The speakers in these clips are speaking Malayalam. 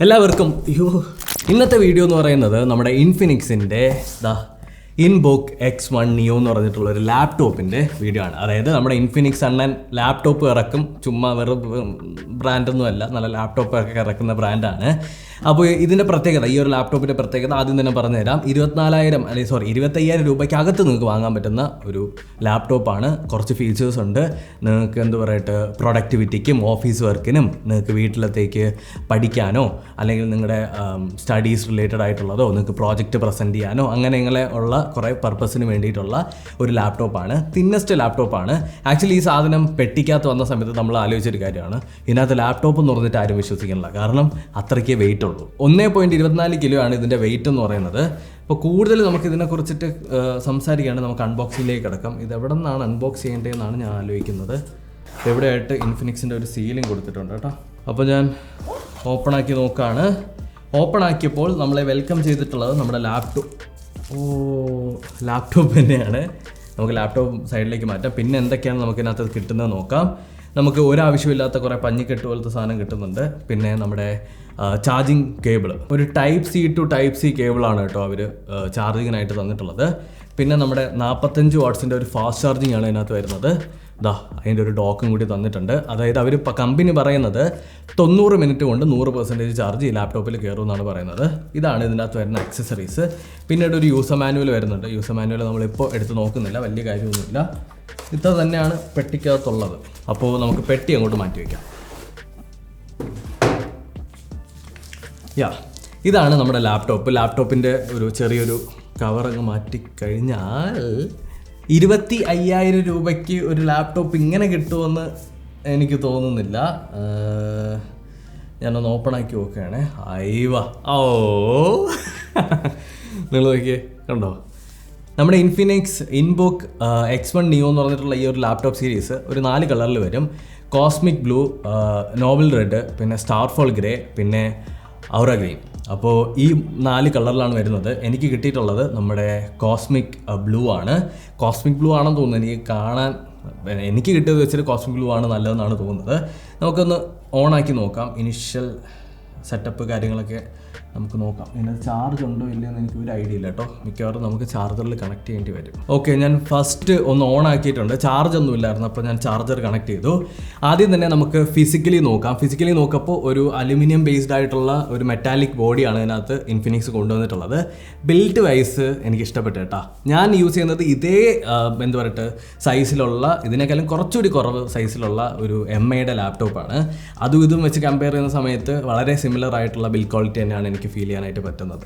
എല്ലാവർക്കും ഇന്നത്തെ വീഡിയോ എന്ന് പറയുന്നത് നമ്മുടെ ഇൻഫിനിക്സിൻ്റെ ഇൻബോക്ക് X1 Neo എന്ന് പറഞ്ഞിട്ടുള്ള ഒരു ലാപ്ടോപ്പിൻ്റെ വീഡിയോ ആണ്. അതായത് നമ്മുടെ ഇൻഫിനിക്സ് അണ്ണൻ ലാപ്ടോപ്പ് ഇറക്കും, ചുമ്മാ വെറും ബ്രാൻഡൊന്നുമല്ല, നല്ല ലാപ്ടോപ്പൊക്കെ ഇറക്കുന്ന ബ്രാൻഡാണ്. അപ്പോൾ ഇതിൻ്റെ പ്രത്യേകത, ഈ ഒരു ലാപ്ടോപ്പിൻ്റെ പ്രത്യേകത ആദ്യം തന്നെ പറഞ്ഞുതരാം. 25,000 രൂപയ്ക്ക് അകത്ത് നിങ്ങൾക്ക് വാങ്ങാൻ പറ്റുന്ന ഒരു ലാപ്ടോപ്പാണ്. കുറച്ച് ഫീച്ചേഴ്സ് ഉണ്ട്. നിങ്ങൾക്ക് എന്ത് പറയട്ടെ, പ്രൊഡക്ടിവിറ്റിക്കും ഓഫീസ് വർക്കിനും, നിങ്ങൾക്ക് വീട്ടിലത്തേക്ക് പഠിക്കാനോ അല്ലെങ്കിൽ നിങ്ങളുടെ സ്റ്റഡീസ് റിലേറ്റഡ് ആയിട്ടുള്ളതോ, നിങ്ങൾക്ക് പ്രോജക്റ്റ് പ്രസൻറ്റ് ചെയ്യാനോ അങ്ങനെ ഉള്ള കുറേ പർപ്പസിന് വേണ്ടിയിട്ടുള്ള ഒരു ലാപ്ടോപ്പാണ്. തിന്നസ്റ്റ് ലാപ്ടോപ്പാണ്. ആക്ച്വലി ഈ സാധനം പെട്ടിക്കകത്ത് വന്ന സമയത്ത് നമ്മൾ ആലോചിച്ചൊരു കാര്യമാണ്, ഇതിനകത്ത് ലാപ്ടോപ്പ് എന്ന് പറഞ്ഞിട്ട് ആരും വിശ്വസിക്കുന്നില്ല. കാരണം അത്രയ്ക്ക് വെയിറ്റ് ഉള്ളൂ. 1.24 കിലോ ആണ് ഇതിൻ്റെ വെയിറ്റ് എന്ന് പറയുന്നത്. അപ്പോൾ കൂടുതൽ നമുക്ക് ഇതിനെക്കുറിച്ചിട്ട് സംസാരിക്കുകയാണ്. നമുക്ക് അൺബോക്സിങ്ങിലേക്ക് കിടക്കാം. ഇത് എവിടെ നിന്നാണ് അൺബോക്സ് ചെയ്യേണ്ടതെന്നാണ് ഞാൻ ആലോചിക്കുന്നത്. എവിടെയായിട്ട് ഇൻഫിനിക്സിൻ്റെ ഒരു സീലിംഗ് കൊടുത്തിട്ടുണ്ട് കേട്ടോ. അപ്പോൾ ഞാൻ ഓപ്പണാക്കി നോക്കുകയാണ്. ഓപ്പൺ ആക്കിയപ്പോൾ നമ്മളെ വെൽക്കം ചെയ്തിട്ടുള്ളത് നമ്മുടെ ലാപ്ടോപ്പ് തന്നെയാണ്. നമുക്ക് ലാപ്ടോപ്പ് സൈഡിലേക്ക് മാറ്റാം. പിന്നെ എന്തൊക്കെയാണ് നമുക്കിതിനകത്ത് കിട്ടുന്നത് നോക്കാം. നമുക്ക് ഒരാവശ്യമില്ലാത്ത കുറേ പഞ്ഞിക്കെട്ട് പോലത്തെ സാധനം കിട്ടുന്നുണ്ട്. പിന്നെ നമ്മുടെ ചാർജിങ് കേബിൾ, ഒരു type C to type C കേബിളാണ് കേട്ടോ അവർ ചാർജിങ്ങിനായിട്ട് തന്നിട്ടുള്ളത്. പിന്നെ നമ്മുടെ 45 വാട്ട്സിൻ്റെ ഒരു ഫാസ്റ്റ് ചാർജിങ് ആണ് ഇതിനകത്ത് വരുന്നത്. അതിൻ്റെ ഒരു ഡോക്കും കൂടി തന്നിട്ടുണ്ട്. അതായത് അവർ കമ്പനി പറയുന്നത് 90 മിനിറ്റ് കൊണ്ട് 100% ചാർജ് ഈ ലാപ്ടോപ്പിൽ കയറും എന്നാണ് പറയുന്നത്. ഇതാണ് ഇതിനകത്ത് വരുന്ന അക്സസറീസ്. പിന്നീട് ഒരു യൂസർ മാനുവൽ വരുന്നുണ്ട്. യൂസർ മാനുവൽ നമ്മളിപ്പോൾ എടുത്ത് നോക്കുന്നില്ല, വലിയ കാര്യമൊന്നുമില്ല. ഇത്ര തന്നെയാണ് പെട്ടിക്കകത്തുള്ളത്. അപ്പോൾ നമുക്ക് പെട്ടി അങ്ങോട്ട് മാറ്റി വയ്ക്കാം. ഇതാണ് നമ്മുടെ ലാപ്ടോപ്പിൻ്റെ ഒരു ചെറിയൊരു കവറങ്ങ് മാറ്റിക്കഴിഞ്ഞാൽ 25,000 രൂപയ്ക്ക് ഒരു ലാപ്ടോപ്പ് ഇങ്ങനെ കിട്ടുമെന്ന് എനിക്ക് തോന്നുന്നില്ല. ഞാനൊന്ന് ഓപ്പൺ ആക്കി നോക്കുകയാണേ. നിങ്ങൾ നോക്കിയേ, കണ്ടോ? നമ്മുടെ ഇൻഫിനിക്സ് ഇൻബോക്ക് X1 Neo എന്ന് പറഞ്ഞിട്ടുള്ള ഈ ഒരു ലാപ്ടോപ്പ് സീരീസ് ഒരു 4 കളറിൽ വരും. കോസ്മിക് ബ്ലൂ, നോബൽ റെഡ്, പിന്നെ സ്റ്റാർഫോൾ ഗ്രേ, പിന്നെ ഔറ ഗ്രീൻ. അപ്പോൾ ഈ 4 കളറിലാണ് വരുന്നത്. എനിക്ക് കിട്ടിയിട്ടുള്ളത് നമ്മുടെ കോസ്മിക് ബ്ലൂ ആണ്. കോസ്മിക് ബ്ലൂ ആണെന്ന് തോന്നുന്നു. എനിക്ക് കിട്ടിയത് വെച്ചിട്ട് കോസ്മിക് ബ്ലൂ ആണ് നല്ലതെന്നാണ് തോന്നുന്നത്. നമുക്കൊന്ന് ഓണാക്കി നോക്കാം. ഇനിഷ്യൽ സെറ്റപ്പ് കാര്യങ്ങളൊക്കെ നമുക്ക് നോക്കാം. ഇതിനകത്ത് ചാർജ് ഉണ്ടോ ഇല്ലയെന്ന് എനിക്ക് ഒരു ഐഡിയ ഇല്ല കേട്ടോ. മിക്കവാറും നമുക്ക് ചാർജറിൽ കണക്ട് ചെയ്യേണ്ടി വരും. ഓക്കെ, ഞാൻ ഫസ്റ്റ് ഒന്ന് ഓൺ ആക്കിയിട്ടുണ്ട്. ചാർജ് ഒന്നും ഇല്ലായിരുന്നു, അപ്പോൾ ഞാൻ ചാർജർ കണക്ട് ചെയ്തു. ആദ്യം തന്നെ നമുക്ക് ഫിസിക്കലി നോക്കാം. ഫിസിക്കലി നോക്കപ്പോൾ ഒരു അലുമിനിയം ബേസ്ഡ് ആയിട്ടുള്ള ഒരു മെറ്റാലിക് ബോഡിയാണ് ഇതിനകത്ത് ഇൻഫിനിക്സ് കൊണ്ടുവന്നിട്ടുള്ളത്. ബിൽറ്റ് വൈസ് എനിക്ക് ഇഷ്ടപ്പെട്ടു കേട്ടോ. ഞാൻ യൂസ് ചെയ്യുന്നത് ഇതേ എന്ത് പറയട്ടെ സൈസിലുള്ള, ഇതിനേക്കാളും കുറച്ചുകൂടി കുറവ് സൈസിലുള്ള ഒരു MAയുടെ ലാപ്ടോപ്പാണ്. അതും ഇതും വെച്ച് കമ്പയർ ചെയ്യുന്ന സമയത്ത് വളരെ സിമിലർ ആയിട്ടുള്ള ബിൽഡ് ക്വാളിറ്റി തന്നെയാണ് എനിക്ക് ഫീൽ ചെയ്യാനായിട്ട് പറ്റുന്നത്.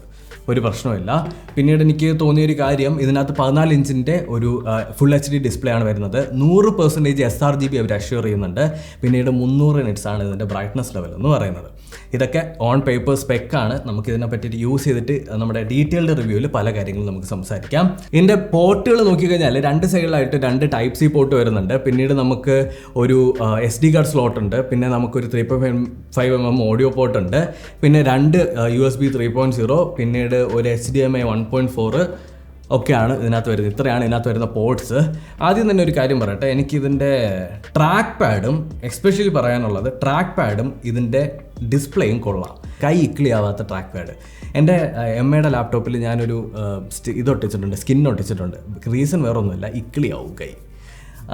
ഒരു പ്രശ്നമില്ല. പിന്നീട് എനിക്ക് തോന്നിയൊരു കാര്യം, ഇതിനകത്ത് 14 ഇഞ്ചിൻ്റെ ഒരു ഫുൾ HD ഡിസ്പ്ലേ ആണ് വരുന്നത്. 100% sRGB അവർ അഷ്യൂർ ചെയ്യുന്നുണ്ട്. പിന്നീട് 300 നിറ്റ്സ് ആണ് ഇതിൻ്റെ ബ്രൈറ്റ്നസ് ലെവൽ എന്ന് പറയുന്നത്. ഇതൊക്കെ ഓൺ പേപ്പർ സ്പെക്കാണ്. നമുക്ക് ഇതിനെ പറ്റിയിട്ട് യൂസ് ചെയ്തിട്ട് നമ്മുടെ ഡീറ്റെയിൽഡ് റിവ്യൂവിൽ പല കാര്യങ്ങളും നമുക്ക് സംസാരിക്കാം. ഇതിൻ്റെ പോർട്ടുകൾ നോക്കിക്കഴിഞ്ഞാൽ 2 സൈഡിലായിട്ട് 2 ടൈപ്പ് സി പോർട്ട് വരുന്നുണ്ട്. പിന്നീട് നമുക്ക് ഒരു SD കാർഡ് സ്ലോട്ട് ഉണ്ട്. പിന്നെ നമുക്കൊരു 3.5mm ഓഡിയോ പോർട്ട് ഉണ്ട്. പിന്നെ 2 USB 3.0, പിന്നീട് ഒരു HDMI 1.4 ഒക്കെയാണ് ഇതിനകത്ത് വരുന്നത്. ഇത്രയാണ് ഇതിനകത്ത് വരുന്ന പോർട്സ്. ആദ്യം തന്നെ ഒരു കാര്യം പറയട്ടെ, എനിക്കിതിൻ്റെ ട്രാക്ക് പാഡും എസ്പെഷ്യലി പറയാനുള്ളത്, ട്രാക്ക് പാഡും ഇതിൻ്റെ ഡിസ്പ്ലേയും കൊള്ളാം. കൈ ഇക്ലിയാവാത്ത ട്രാക്ക് പാഡ്. എൻ്റെ MAയുടെ ലാപ്ടോപ്പിൽ ഞാനൊരു ഇതൊട്ടിച്ചിട്ടുണ്ട്, സ്കിൻ ഒട്ടിച്ചിട്ടുണ്ട്. റീസൺ വേറെ ഒന്നുമില്ല, ഇക്ലിയാവും കൈ.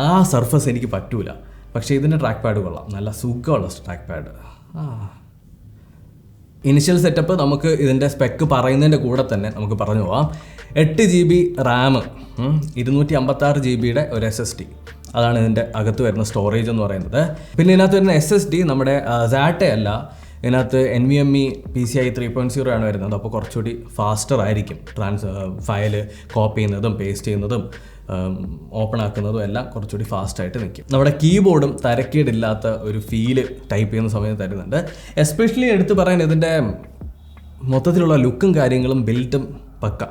ആ സർഫസ് എനിക്ക് പറ്റൂല. പക്ഷേ ഇതിൻ്റെ ട്രാക്ക് പാഡ് കൊള്ളാം, നല്ല സുഖമുള്ള ട്രാക്ക് പാഡ്. ഇനിഷ്യൽ സെറ്റപ്പ് നമുക്ക് ഇതിൻ്റെ സ്പെക്ക് പറയുന്നതിൻ്റെ കൂടെ തന്നെ നമുക്ക് പറഞ്ഞു പോവാം. 8 GB റാം, 256 GB ഒരു SSD, അതാണ് ഇതിൻ്റെ അകത്ത് വരുന്ന സ്റ്റോറേജ് എന്ന് പറയുന്നത്. പിന്നെ ഇതിനകത്ത് വരുന്ന SSD നമ്മുടെ SATA അല്ല, ഇതിനകത്ത് NVMe PCI 3.0 ആണ് വരുന്നത്. അപ്പോൾ കുറച്ചുകൂടി ഫാസ്റ്റർ ആയിരിക്കും. ഫയൽ കോപ്പി ചെയ്യുന്നതും പേസ്റ്റ് ചെയ്യുന്നതും ഓപ്പൺ ആക്കുന്നതും എല്ലാം കുറച്ചുകൂടി ഫാസ്റ്റായിട്ട് നിൽക്കും. നമ്മുടെ കീബോർഡും തരക്കേടില്ലാത്ത ഒരു ഫീല് ടൈപ്പ് ചെയ്യുന്ന സമയത്ത് തരുന്നുണ്ട്. എസ്പെഷ്യലി എടുത്ത് പറയാൻ ഇതിൻ്റെ മൊത്തത്തിലുള്ള ലുക്കും കാര്യങ്ങളും ബിൽഡും പക്ക.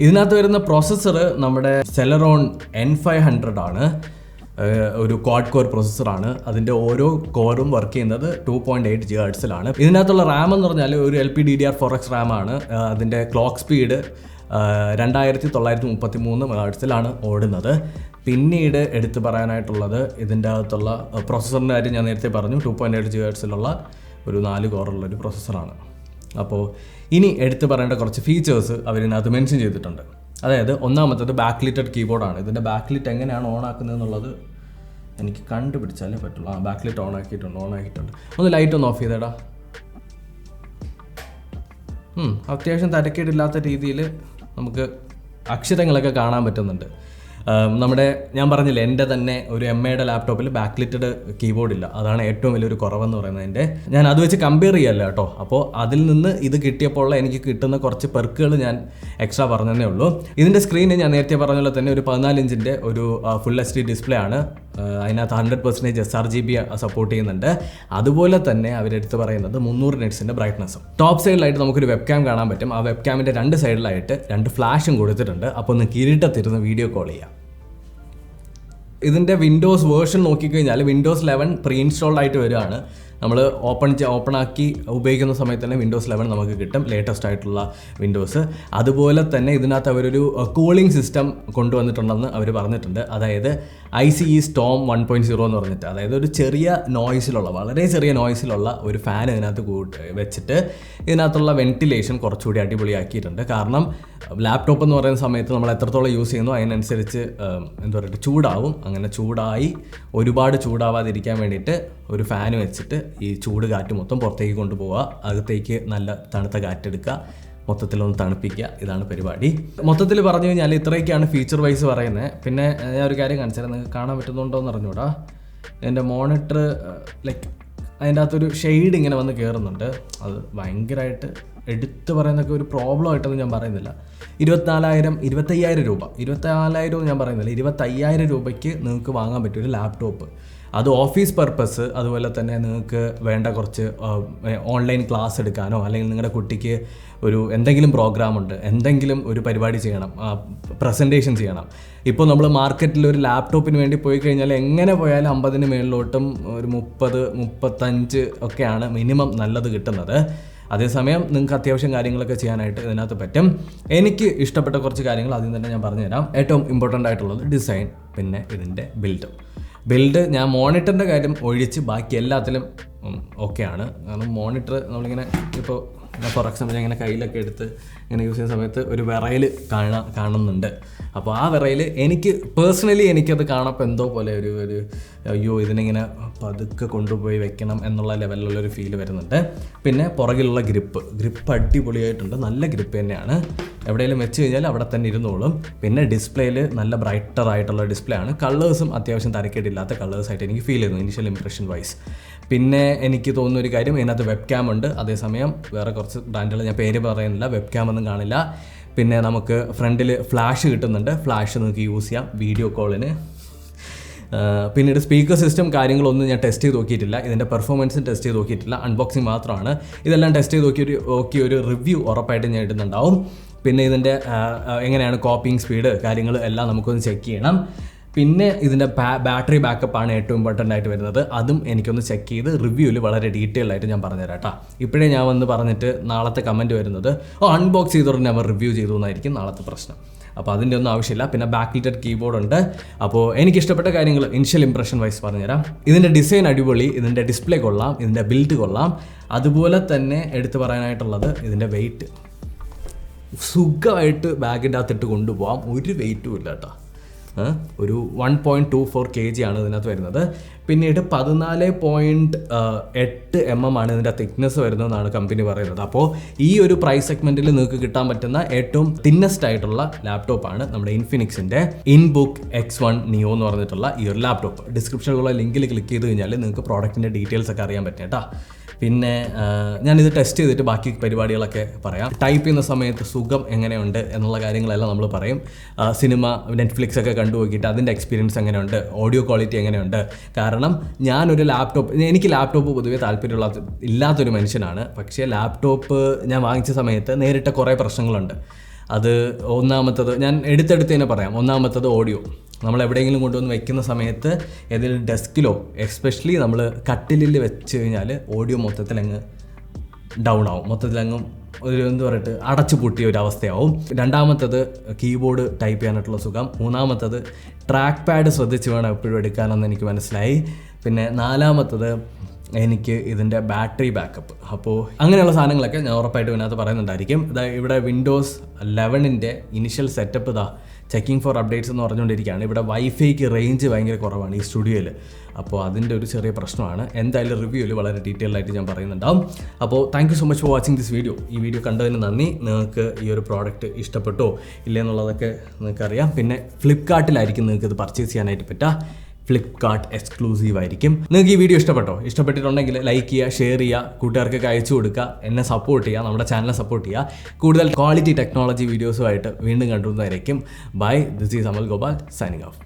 ഇതിനകത്ത് വരുന്ന പ്രോസസ്സർ നമ്മുടെ സെലറോൺ N500 ആണ്. ഒരു ക്വാഡ് കോർ പ്രോസസ്സറാണ്. അതിൻ്റെ ഓരോ കോറും വർക്ക് ചെയ്യുന്നത് 2.8 GHz. ഇതിനകത്തുള്ള റാം എന്ന് പറഞ്ഞാൽ ഒരു LPDDR4X റാമാണ്. അതിൻ്റെ ക്ലോക്ക് സ്പീഡ് 2933 MHz ഓടുന്നത്. പിന്നീട് എടുത്തു പറയാനായിട്ടുള്ളത് ഇതിൻ്റെ അകത്തുള്ള പ്രോസസ്സറിൻ്റെ കാര്യം ഞാൻ നേരത്തെ പറഞ്ഞു. 2.8 GHz ഒരു 4 കോറുള്ളൊരു പ്രോസസ്സറാണ്. അപ്പോൾ ഇനി എടുത്തു പറയേണ്ട കുറച്ച് ഫീച്ചേഴ്സ് അവരിനകത്ത് മെൻഷൻ ചെയ്തിട്ടുണ്ട്. അതായത് ഒന്നാമത്തത് ബാക്ക് ലിറ്റഡ് കീബോർഡാണ്. ഇതിൻ്റെ ബാക്ക് ലിറ്റ് എങ്ങനെയാണ് ഓൺ ആക്കുന്നത് എന്നുള്ളത് എനിക്ക് കണ്ടുപിടിച്ചാലേ പറ്റുള്ളൂ. ബാക്ക് ലിറ്റ് ഓൺ ആക്കിയിട്ടുണ്ട്. ഒന്ന് ലൈറ്റ് ഒന്ന് ഓഫ് ചെയ്തേടാ. അത്യാവശ്യം തരക്കേടില്ലാത്ത രീതിയിൽ നമുക്ക് അക്ഷരങ്ങളൊക്കെ കാണാൻ പറ്റുന്നുണ്ട്. നമ്മുടെ ഞാൻ പറഞ്ഞില്ലേ, എൻ്റെ തന്നെ ഒരു MAയുടെ ലാപ്ടോപ്പിൽ ബാക്ക് ലിറ്റഡ് കീബോർഡ് ഇല്ല. അതാണ് ഏറ്റവും വലിയൊരു കുറവെന്ന് പറയുന്നത്. ഞാൻ അത് വെച്ച് കമ്പയർ ചെയ്യല്ല കേട്ടോ. അപ്പോൾ അതിൽ നിന്ന് ഇത് കിട്ടിയപ്പോൾ എനിക്ക് കിട്ടുന്ന കുറച്ച് പെർക്കുകൾ ഞാൻ എക്സ്ട്രാ പറഞ്ഞതേ ഉള്ളൂ. ഇതിൻ്റെ സ്ക്രീന് ഞാൻ നേരത്തെ പറഞ്ഞ പോലെ തന്നെ ഒരു 14 ഇഞ്ചിൻ്റെ ഒരു ഫുൾ HD ഡിസ്പ്ലേ ആണ്. അതിനകത്ത് 100% sRGB സപ്പോർട്ട് ചെയ്യുന്നുണ്ട്. അതുപോലെ തന്നെ അവരെടുത്ത് പറയുന്നത് 300 നിറ്റ്സിൻ്റെ ബ്രൈറ്റ്നസ്സും. ടോപ്പ് സൈഡിലായിട്ട് നമുക്കൊരു വെബ് ക്യാം കാണാൻ പറ്റും. ആ വെബ് ക്യാമിൻ്റെ 2 സൈഡിലായിട്ട് 2 ഫ്ലാഷും കൊടുത്തിട്ടുണ്ട്. അപ്പോൾ ഒന്ന് കിരീട്ടത്തിരുന്ന് വീഡിയോ കോൾ ചെയ്യാം. ഇതിൻ്റെ വിൻഡോസ് വേർഷൻ നോക്കിക്കഴിഞ്ഞാൽ Windows 11 പ്രീ ഇൻസ്റ്റാൾഡ് ആയിട്ട് വരികയാണ്. നമ്മൾ ഓപ്പൺ ആക്കി ഉപയോഗിക്കുന്ന സമയത്ത് തന്നെ Windows 11 നമുക്ക് കിട്ടും, ലേറ്റസ്റ്റ് ആയിട്ടുള്ള വിൻഡോസ്. അതുപോലെ തന്നെ ഇതിനകത്ത് അവരൊരു കൂളിംഗ് സിസ്റ്റം കൊണ്ടുവന്നിട്ടുണ്ടെന്ന് അവർ പറഞ്ഞിട്ടുണ്ട്. അതായത് ICE Storm 1.0 എന്ന് പറഞ്ഞിട്ട്, അതായത് ഒരു ചെറിയ നോയ്സിലുള്ള, വളരെ ചെറിയ നോയ്സിലുള്ള ഒരു ഫാൻ ഇതിനകത്ത് വെച്ചിട്ട് ഇതിനകത്തുള്ള വെന്റിലേഷൻ കുറച്ചുകൂടി അടിപൊളിയാക്കിയിട്ടുണ്ട്. കാരണം ലാപ്ടോപ്പ് എന്ന് പറയുന്ന സമയത്ത് നമ്മൾ എത്രത്തോളം യൂസ് ചെയ്യുന്നു അതിനനുസരിച്ച് എന്താ പറയുക ചൂടാവും. അങ്ങനെ ചൂടായി ഒരുപാട് ചൂടാവാതിരിക്കാൻ വേണ്ടിയിട്ട് ഒരു ഫാൻ വെച്ചിട്ട് ഈ ചൂട് കാറ്റ് മൊത്തം പുറത്തേക്ക് കൊണ്ടുപോവുക, അകത്തേക്ക് നല്ല തണുത്ത കാറ്റെടുക്കുക, മൊത്തത്തിലൊന്ന് തണുപ്പിക്കുക. ഇതാണ് പരിപാടി. മൊത്തത്തിൽ പറഞ്ഞു കഴിഞ്ഞാൽ ഇത്രയൊക്കെയാണ് ഫീച്ചർ വൈസ് പറയുന്നത്. പിന്നെ ഞാൻ ഒരു കാര്യം കാണിച്ചാൽ നിങ്ങൾക്ക് കാണാൻ പറ്റുന്നുണ്ടോ എന്ന് അറിഞ്ഞൂടാ. എൻ്റെ മോണിറ്റർ ലൈക്ക് അതിൻ്റെ അകത്തൊരു ഷെയ്ഡ് ഇങ്ങനെ വന്ന് കയറുന്നുണ്ട്. അത് ഭയങ്കരമായിട്ട് എടുത്ത് പറയുന്നതൊക്കെ ഒരു പ്രോബ്ലം ആയിട്ടൊന്നും ഞാൻ പറയുന്നില്ല. 25,000 രൂപ, 24,000 ഞാൻ പറയുന്നില്ല, 25,000 രൂപയ്ക്ക് നിങ്ങൾക്ക് വാങ്ങാൻ പറ്റും ഒരു ലാപ്ടോപ്പ്. അത് ഓഫീസ് പർപ്പസ്, അതുപോലെ തന്നെ നിങ്ങൾക്ക് വേണ്ട കുറച്ച് ഓൺലൈൻ ക്ലാസ് എടുക്കാനോ, അല്ലെങ്കിൽ നിങ്ങളുടെ കുട്ടിക്ക് ഒരു എന്തെങ്കിലും പ്രോഗ്രാം ഉണ്ട്, എന്തെങ്കിലും ഒരു പരിപാടി ചെയ്യണം, പ്രസൻറ്റേഷൻ ചെയ്യണം. ഇപ്പോൾ നമ്മൾ മാർക്കറ്റിൽ ഒരു ലാപ്ടോപ്പിന് വേണ്ടി പോയി കഴിഞ്ഞാൽ എങ്ങനെ പോയാലും 50-ന് മേളിലോട്ടും ഒരു 30-35 ഒക്കെയാണ് മിനിമം നല്ലത് കിട്ടുന്നത്. അതേസമയം നിങ്ങൾക്ക് അത്യാവശ്യം കാര്യങ്ങളൊക്കെ ചെയ്യാനായിട്ട് ഇതിനകത്ത് പറ്റും. എനിക്ക് ഇഷ്ടപ്പെട്ട കുറച്ച് കാര്യങ്ങൾ ആദ്യം തന്നെ ഞാൻ പറഞ്ഞുതരാം. ഏറ്റവും ഇമ്പോർട്ടൻ്റ് ആയിട്ടുള്ളത് ഡിസൈൻ, പിന്നെ ഇതിൻ്റെ ബിൽഡ് ഞാൻ മോണിറ്ററിൻ്റെ കാര്യം ഒഴിച്ച് ബാക്കി എല്ലാത്തിലും ഓക്കെയാണ്. കാരണം മോണിറ്റർ നമ്മളിങ്ങനെ ഇപ്പോൾ ഫോർ എക്സാമ്പിൾ ഞാൻ ഇങ്ങനെ കയ്യിലൊക്കെ എടുത്ത് ഇങ്ങനെ യൂസ് ചെയ്യുന്ന സമയത്ത് ഒരു വിറയിൽ കാണുന്നുണ്ട്. അപ്പോൾ ആ വിറയിൽ പേഴ്സണലി എനിക്കത് കാണപ്പോൾ എന്തോ പോലെ ഒരു അയ്യോ ഇതിനിങ്ങനെ പതുക്കെ കൊണ്ടുപോയി വെക്കണം എന്നുള്ള ലെവലിലുള്ളൊരു ഫീല് വരുന്നുണ്ട്. പിന്നെ പുറകിലുള്ള ഗ്രിപ്പ് അടിപൊളിയായിട്ടുണ്ട്, നല്ല ഗ്രിപ്പ് തന്നെയാണ്. എവിടെയെങ്കിലും വെച്ച് കഴിഞ്ഞാൽ അവിടെ തന്നെ ഇരുന്നോളും. പിന്നെ ഡിസ്പ്ലേയിൽ നല്ല ബ്രൈറ്റർ ആയിട്ടുള്ള ഡിസ്പ്ലേ ആണ്. കളേഴ്സും അത്യാവശ്യം തരക്കേടില്ലാത്ത കളേഴ്സായിട്ട് എനിക്ക് ഫീൽ ചെയ്യുന്നു ഇനീഷ്യൽ ഇംപ്രഷൻ വൈസ്. പിന്നെ എനിക്ക് തോന്നുന്ന ഒരു കാര്യം, ഇതിനകത്ത് വെബ് ക്യാം ഉണ്ട്. അതേസമയം വേറെ കുറച്ച് ബ്രാൻഡുകൾ ഞാൻ പേര് പറയുന്നില്ല, വെബ് ക്യാം ഒന്നും കാണില്ല. പിന്നെ നമുക്ക് ഫ്രണ്ടിൽ ഫ്ലാഷ് കിട്ടുന്നുണ്ട്. ഫ്ലാഷ് നിങ്ങൾക്ക് യൂസ് ചെയ്യാം വീഡിയോ കോളിന്. പിന്നീട് സ്പീക്കർ സിസ്റ്റം കാര്യങ്ങളൊന്നും ഞാൻ ടെസ്റ്റ് ചെയ്ത് നോക്കിയിട്ടില്ല. ഇതിൻ്റെ പെർഫോമൻസും ടെസ്റ്റ് ചെയ്ത് നോക്കിയിട്ടില്ല, അൺബോക്സിങ് മാത്രമാണ്. ഇതെല്ലാം ടെസ്റ്റ് ചെയ്ത് നോക്കി ഒരു റിവ്യൂ ഉറപ്പായിട്ട് ഞാൻ ഇടുന്നുണ്ടാവും. പിന്നെ ഇതിൻ്റെ എങ്ങനെയാണ് കോപ്പിംഗ് സ്പീഡ് കാര്യങ്ങൾ എല്ലാം നമുക്കൊന്ന് ചെക്ക് ചെയ്യണം. പിന്നെ ഇതിൻ്റെ ബാറ്ററി ബാക്കപ്പാണ് ഏറ്റവും ഇമ്പോർട്ടൻ്റ് ആയിട്ട് വരുന്നത്. അതും എനിക്കൊന്ന് ചെക്ക് ചെയ്ത് റിവ്യൂവിൽ വളരെ ഡീറ്റെയിൽ ആയിട്ട് ഞാൻ പറഞ്ഞുതരാം കേട്ടോ. ഇപ്പോഴേ ഞാൻ വന്ന് പറഞ്ഞിട്ട് നാളത്തെ കമൻറ്റ് വരുന്നത് അൺബോക്സ് ചെയ്തോടെ അവർ റിവ്യൂ ചെയ്തു എന്നായിരിക്കും നാളത്തെ പ്രശ്നം. അപ്പോൾ അതിൻ്റെ ഒന്നും ആവശ്യമില്ല. പിന്നെ ബാക്ക് ലിറ്റഡ് കീബോർഡ് ഉണ്ട്. അപ്പോൾ എനിക്കിഷ്ടപ്പെട്ട കാര്യങ്ങൾ ഇനിഷ്യൽ ഇംപ്രഷൻ വൈസ് പറഞ്ഞുതരാം. ഇതിൻ്റെ ഡിസൈൻ അടിപൊളി, ഇതിൻ്റെ ഡിസ്പ്ലേ കൊള്ളാം, ഇതിൻ്റെ ബിൽഡ് കൊള്ളാം. അതുപോലെ തന്നെ എടുത്തു പറയാനായിട്ടുള്ളത് ഇതിൻ്റെ വെയിറ്റ്. സുഖമായിട്ട് ബാഗിൻ്റെ അകത്തിട്ട് കൊണ്ടുപോകാം, ഒരു വെയിറ്റും ഇല്ല കേട്ടോ. ഒരു 1.24 kg ആണ് ഇതിനകത്ത് വരുന്നത്. പിന്നീട് 14.8 mm ആണ് ഇതിൻ്റെ തിക്നെസ് വരുന്നതെന്നാണ് കമ്പനി പറയുന്നത്. അപ്പോൾ ഈ ഒരു പ്രൈസ് സെഗ്മെൻറ്റിൽ നിങ്ങൾക്ക് കിട്ടാൻ പറ്റുന്ന ഏറ്റവും തിന്നസ്റ്റ് ആയിട്ടുള്ള ലാപ്ടോപ്പാണ് നമ്മുടെ ഇൻഫിനിക്സിൻ്റെ ഇൻബുക്ക് X1 Neo എന്ന് പറഞ്ഞിട്ടുള്ള ഈ ഒരു ലാപ്ടോപ്പ്. ഡിസ്ക്രിപ്ഷനിലുള്ള ലിങ്കിൽ ക്ലിക്ക് ചെയ്ത് കഴിഞ്ഞാൽ നിങ്ങൾക്ക് പ്രോഡക്റ്റിൻ്റെ ഡീറ്റെയിൽസ് ഒക്കെ അറിയാൻ പറ്റും കേട്ടോ. പിന്നെ ഞാനിത് ടെസ്റ്റ് ചെയ്തിട്ട് ബാക്കി പരിപാടികളൊക്കെ പറയാം. ടൈപ്പ് ചെയ്യുന്ന സമയത്ത് സുഖം എങ്ങനെയുണ്ട് എന്നുള്ള കാര്യങ്ങളെല്ലാം നമ്മൾ പറയും. സിനിമ നെറ്റ്ഫ്ലിക്സ് ഒക്കെ കണ്ടു നോക്കിയിട്ട് അതിൻ്റെ എക്സ്പീരിയൻസ് എങ്ങനെയുണ്ട്, ഓഡിയോ ക്വാളിറ്റി എങ്ങനെയുണ്ട്. കാരണം ഞാനൊരു എനിക്ക് ലാപ്ടോപ്പ് പൊതുവേ ഇല്ലാത്തൊരു മനുഷ്യനാണ്. പക്ഷേ ലാപ്ടോപ്പ് ഞാൻ വാങ്ങിച്ച സമയത്ത് നേരിട്ട കുറേ പ്രശ്നങ്ങളുണ്ട്. അത് ഒന്നാമത്തത് ഞാൻ എടുത്തെടുത്ത് തന്നെ പറയാം. ഒന്നാമത്തത് ഓഡിയോ. നമ്മൾ എവിടെയെങ്കിലും കൊണ്ടുവന്ന് വെക്കുന്ന സമയത്ത് ഏതെങ്കിലും ഡെസ്കിലോ എസ്പെഷ്യലി നമ്മൾ കട്ടിലിൽ വെച്ച് കഴിഞ്ഞാൽ ഓഡിയോ മൊത്തത്തിലങ്ങ് ഡൗൺ ആവും, മൊത്തത്തിലങ്ങ് ഒരു എന്താ പറയട്ടെ അടച്ചു പൂട്ടിയ ഒരു അവസ്ഥയാവും. രണ്ടാമത്തത് കീബോർഡ് ടൈപ്പ് ചെയ്യാനായിട്ടുള്ള സുഖം. മൂന്നാമത്തത് ട്രാക്ക് പാഡ് ശ്രദ്ധിച്ച് വേണം എപ്പോഴും എടുക്കാനെന്ന് എനിക്ക് മനസ്സിലായി. പിന്നെ നാലാമത്തത് എനിക്ക് ഇതിൻ്റെ ബാറ്ററി ബാക്കപ്പ്. അപ്പോൾ അങ്ങനെയുള്ള സാധനങ്ങളൊക്കെ ഞാൻ ഉറപ്പായിട്ടും ഇതിനകത്ത് പറയുന്നുണ്ടായിരിക്കും. ഇവിടെ വിൻഡോസ് 11ൻ്റെ initial setup checking for updates എന്ന് പറഞ്ഞുകൊണ്ടിരിക്കുകയാണ്. ഇവിടെ വൈഫൈക്ക് റേഞ്ച് ഭയങ്കര കുറവാണ് ഈ സ്റ്റുഡിയോയിൽ. അപ്പോൾ അതിൻ്റെ ഒരു ചെറിയ പ്രശ്നമാണ്. എന്തായാലും റിവ്യൂവിൽ വളരെ ഡീറ്റെയിൽഡ് ആയിട്ട് ഞാൻ പറയുന്നുണ്ടാവും. അപ്പോൾ thank you so much for watching this video. ഈ വീഡിയോ കണ്ടതിന് നന്ദി. നിങ്ങൾക്ക് ഈ ഒരു പ്രോഡക്റ്റ് ഇഷ്ടപ്പെട്ടോ ഇല്ലേ എന്നുള്ളതൊക്കെ നിങ്ങൾക്കറിയാം. പിന്നെ ഫ്ലിപ്കാർട്ടിലായിരിക്കും നിങ്ങൾക്ക് ഇത് പർച്ചേസ് ചെയ്യാനായിട്ട് പറ്റുക. ഫ്ലിപ്കാർട്ട് എക്സ്ക്ലൂസീവ് ആയിരിക്കും. നിങ്ങൾക്ക് ഈ വീഡിയോ ഇഷ്ടപ്പെട്ടിട്ടുണ്ടെങ്കിൽ ലൈക്ക് ചെയ്യുക, ഷെയർ ചെയ്യുക, കൂട്ടുകാർക്കൊക്കെ അയച്ചു കൊടുക്കുക, എന്നെ സപ്പോർട്ട് ചെയ്യുക, നമ്മുടെ ചാനലിനെ സപ്പോർട്ട് ചെയ്യുക. കൂടുതൽ ക്വാളിറ്റി ടെക്നോളജി വീഡിയോസുമായിട്ട് വീണ്ടും കണ്ടുവരുന്നതായിരിക്കും. Bye, this is Amal Gopal signing of.